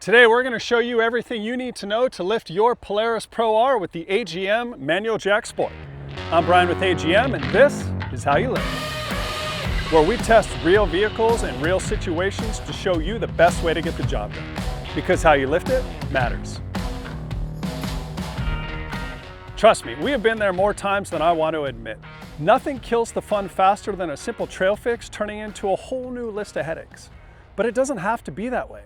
Today we're going to show you everything you need to know to lift your Polaris Pro R with the AGM Manual Jack Sport. I'm Bryan with AGM, and this is how you lift, where we test real vehicles and real situations to show you the best way to get the job done. Because how you lift it matters. Trust me, we have been there more times than I want to admit. Nothing kills the fun faster than a simple trail fix turning into a whole new list of headaches. But it doesn't have to be that way.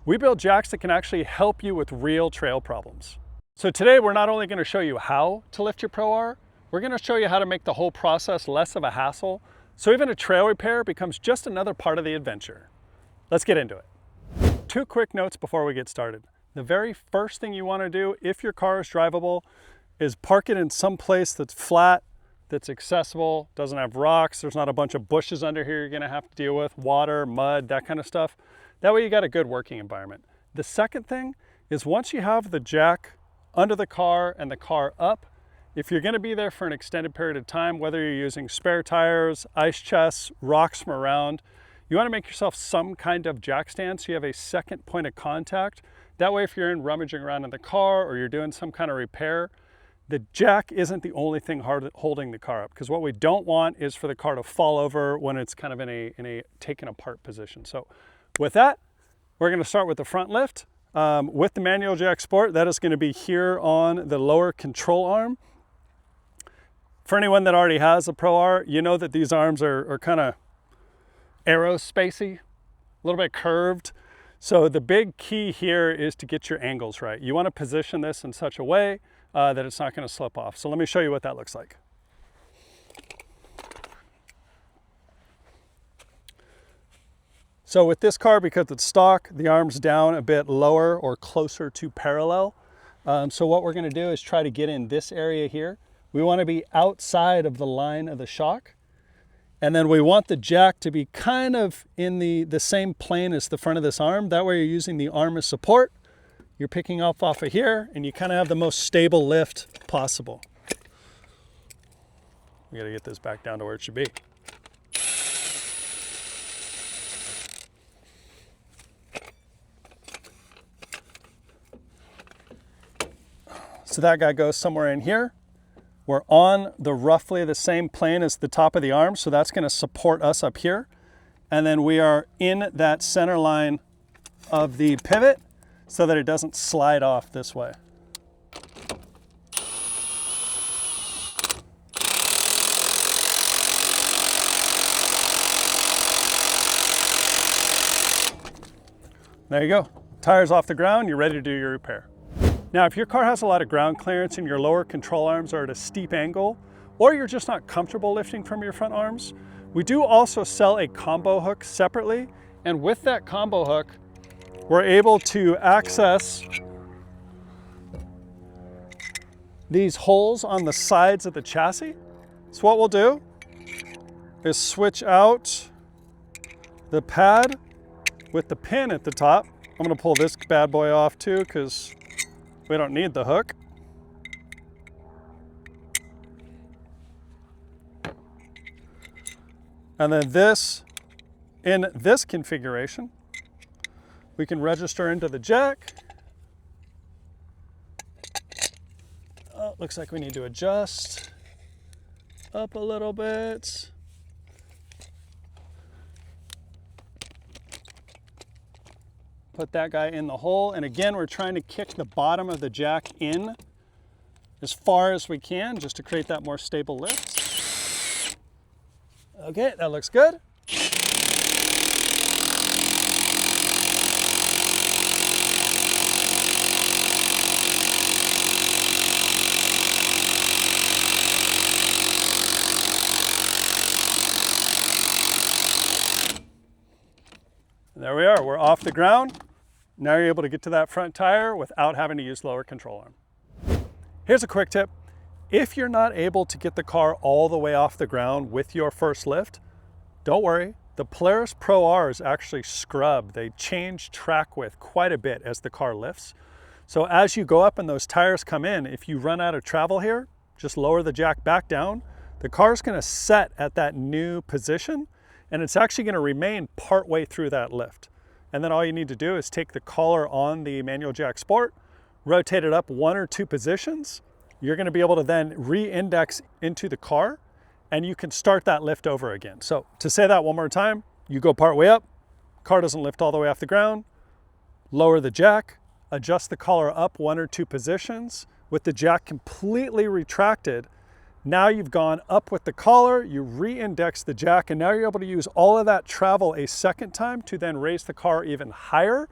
We build jacks that can actually help you with real trail problems. So today we're not only going to show you how to lift your Pro R, we're going to show you how to make the whole process less of a hassle, so even a trail repair becomes just another part of the adventure. Let's get into it. Two quick notes before we get started. The very first thing you want to do if your car is drivable is park it in some place that's flat, that's accessible, doesn't have rocks, there's not a bunch of bushes under here you're going to have to deal with, water, mud, that kind of stuff. That way you got a good working environment. The second thing is once you have the jack under the car and the car up, if you're going to be there for an extended period of time, whether you're using spare tires, ice chests, rocks from around, you want to make yourself some kind of jack stand so you have a second point of contact. That way if you're in rummaging around in the car or you're doing some kind of repair, the jack isn't the only thing holding the ar up, because what we don't want is for the car to fall over when it's kind of in a taken apart position. So with that, we're going to start with the front lift. With the Manual Jack Sport, that is going to be here on the lower control arm. For anyone that already has a Pro R, you know that these arms are kind of aerospacey, a little bit curved. So the big key here is to get your angles right. You want to position this in such a way that it's not going to slip off. So let me show you what that looks like. So with this car, because it's stock, the arm's down a bit lower or closer to parallel. So what we're going to do is try to get in this area here. We want to be outside of the line of the shock. And then we want the jack to be kind of in the same plane as the front of this arm. That way you're using the arm as support. You're picking up off of here, and you kind of have the most stable lift possible. We got to get this back down to where it should be. So that guy goes somewhere in here. We're on the roughly the same plane as the top of the arm, so that's going to support us up here. And then we are in that center line of the pivot so that it doesn't slide off this way. There you go. Tires off the ground, you're ready to do your repair. Now, if your car has a lot of ground clearance and your lower control arms are at a steep angle, or you're just not comfortable lifting from your front arms, we do also sell a combo hook separately. And with that combo hook, we're able to access these holes on the sides of the chassis. So what we'll do is switch out the pad with the pin at the top. I'm going to pull this bad boy off too, because we don't need the hook. And then this, in this configuration, we can register into the jack. Oh, looks like we need to adjust up a little bit. Put that guy in the hole, and again we're trying to kick the bottom of the jack in as far as we can just to create that more stable lift. Okay, that looks good. There we are, we're off the ground. Now you're able to get to that front tire without having to use lower control arm. Here's a quick tip. If you're not able to get the car all the way off the ground with your first lift, don't worry. The Polaris Pro R is actually scrubbed. They change track width quite a bit as the car lifts. So as you go up and those tires come in, if you run out of travel here, just lower the jack back down. The car's going to set at that new position, and it's actually going to remain part way through that lift. And then all you need to do is take the collar on the manual jack sport, rotate it up 1 or 2 positions. You're gonna be able to then re-index into the car, and you can start that lift over again. So to say that one more time, you go part way up, car doesn't lift all the way off the ground, lower the jack, adjust the collar up 1 or 2 positions with the jack completely retracted. Now you've gone up with the collar, you re-index the jack, and now you're able to use all of that travel a second time to then raise the car even higher,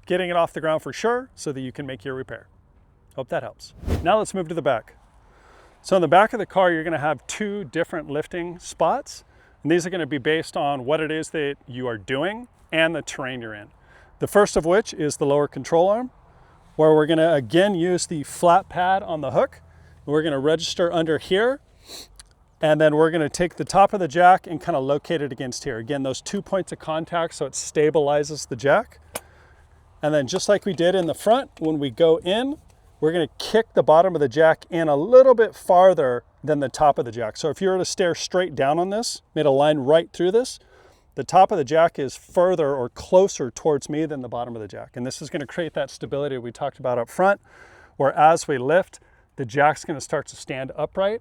getting it off the ground for sure so that you can make your repair. Hope that helps. Now let's move to the back. So in the back of the car, you're gonna have 2 different lifting spots, and these are gonna be based on what it is that you are doing and the terrain you're in. The first of which is the lower control arm, where we're gonna again use the flat pad on the hook. We're gonna register under here, and then we're gonna take the top of the jack and kind of locate it against here. Again, those 2 points of contact so it stabilizes the jack. And then just like we did in the front, when we go in, we're gonna kick the bottom of the jack in a little bit farther than the top of the jack. So if you were to stare straight down on this, made a line right through this, the top of the jack is further or closer towards me than the bottom of the jack. And this is gonna create that stability we talked about up front, where as we lift, the jack's gonna start to stand upright.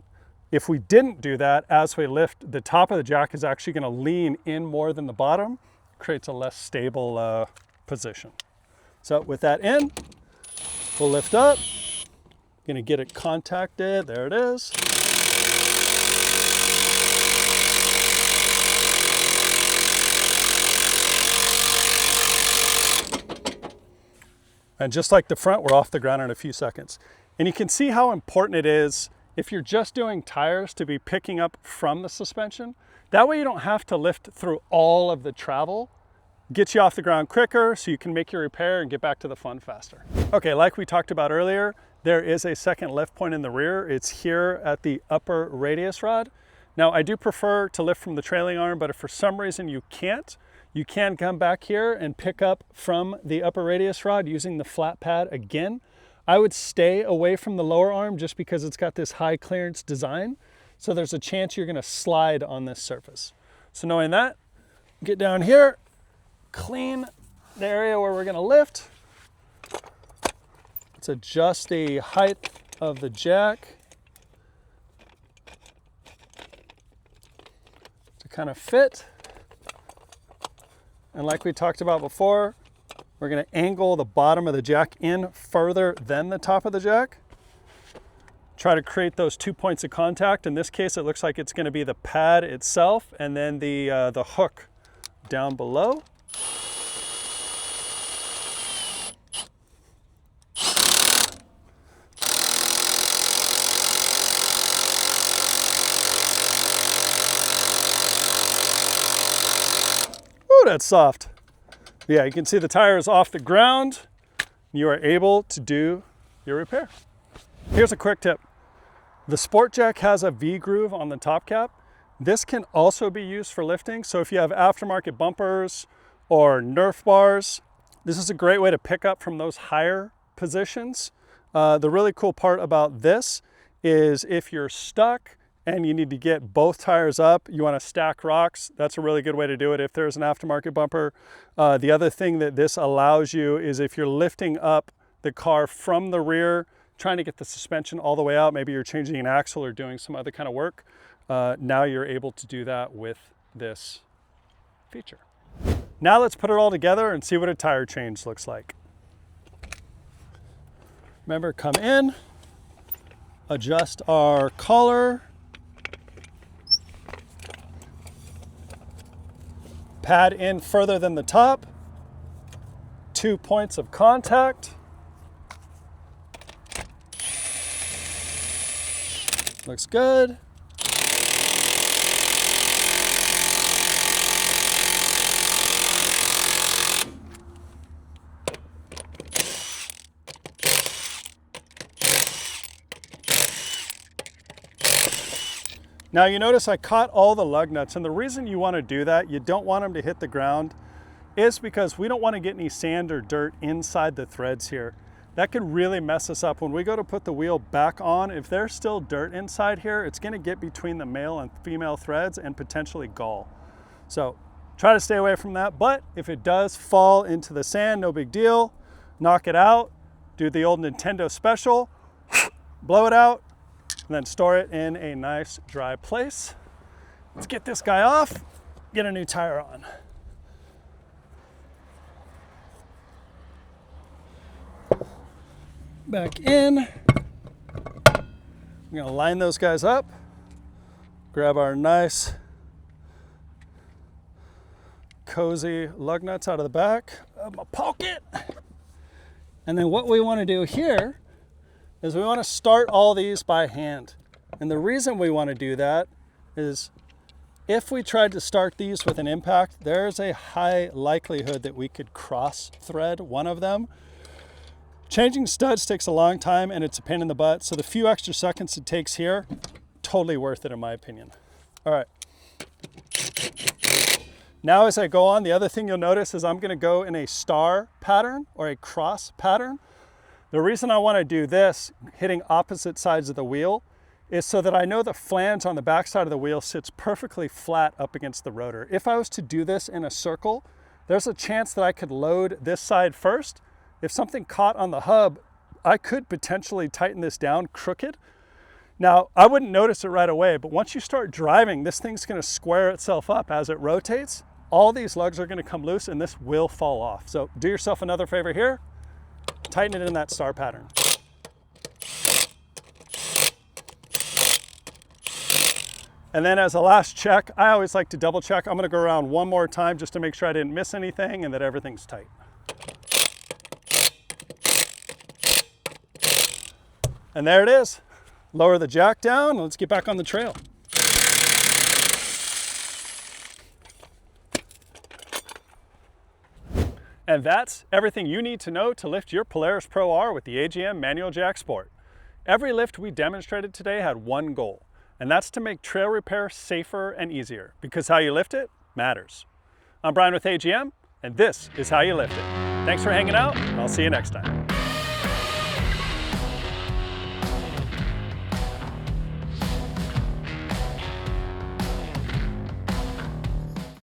If we didn't do that, as we lift, the top of the jack is actually gonna lean in more than the bottom, creates a less stable position. So with that in, we'll lift up, gonna get it contacted, there it is. And just like the front, we're off the ground in a few seconds. And you can see how important it is if you're just doing tires to be picking up from the suspension. That way you don't have to lift through all of the travel. Gets you off the ground quicker so you can make your repair and get back to the fun faster. Okay, like we talked about earlier, there is a second lift point in the rear. It's here at the upper radius rod. Now I do prefer to lift from the trailing arm, but if for some reason you can't, you can come back here and pick up from the upper radius rod using the flat pad again. I would stay away from the lower arm just because it's got this high clearance design. So there's a chance you're gonna slide on this surface. So knowing that, get down here, clean the area where we're gonna lift. Let's adjust the height of the jack to kind of fit. And like we talked about before, we're gonna angle the bottom of the jack in further than the top of the jack. Try to create those 2 points of contact. In this case, it looks like it's gonna be the pad itself and then the hook down below. Ooh, that's soft. Yeah, you can see the tire is off the ground. You are able to do your repair. Here's a quick tip. The Sport Jack has a V-groove on the top cap. This can also be used for lifting. So if you have aftermarket bumpers or Nerf bars, this is a great way to pick up from those higher positions. The really cool part about this is if you're stuck and you need to get both tires up, you want to stack rocks, that's a really good way to do it if there's an aftermarket bumper. The other thing that this allows you is if you're lifting up the car from the rear, trying to get the suspension all the way out, maybe you're changing an axle or doing some other kind of work, now you're able to do that with this feature. Now let's put it all together and see what a tire change looks like. Remember, come in, adjust our collar, pad in further than the top, 2 points of contact. Looks good. Now you notice I caught all the lug nuts, and the reason you want to do that, you don't want them to hit the ground, is because we don't want to get any sand or dirt inside the threads here. That can really mess us up. When we go to put the wheel back on, if there's still dirt inside here, it's going to get between the male and female threads and potentially gall. So Try to stay away from that, but if it does fall into the sand, no big deal. Knock it out, do the old Nintendo special, blow it out, and then store it in a nice dry place. Let's get this guy off, get a new tire on. Back in. I'm gonna line those guys up, grab our nice cozy lug nuts out of the back of my pocket. And then what we want to do here is we want to start all these by hand. And the reason we want to do that is if we tried to start these with an impact, there's a high likelihood that we could cross thread one of them. Changing studs takes a long time and it's a pain in the butt. So the few extra seconds it takes here, totally worth it in my opinion. All right. Now as I go on, the other thing you'll notice is I'm gonna go in a star pattern or a cross pattern. The reason I wanna do this, hitting opposite sides of the wheel, is so that I know the flange on the back side of the wheel sits perfectly flat up against the rotor. If I was to do this in a circle, there's a chance that I could load this side first. If something caught on the hub, I could potentially tighten this down crooked. Now, I wouldn't notice it right away, but once you start driving, this thing's gonna square itself up as it rotates. All these lugs are gonna come loose and this will fall off. So do yourself another favor here, tighten it in that star pattern. And then as a last check, I always like to double check. I'm gonna go around one more time just to make sure I didn't miss anything and that everything's tight. And there it is. Lower the jack down, and let's get back on the trail. And that's everything you need to know to lift your Polaris Pro R with the AGM Manual Jack Sport. Every lift we demonstrated today had one goal, and that's to make trail repair safer and easier, because how you lift it matters. I'm Bryan with AGM, and this is how you lift it. Thanks for hanging out, and I'll see you next time.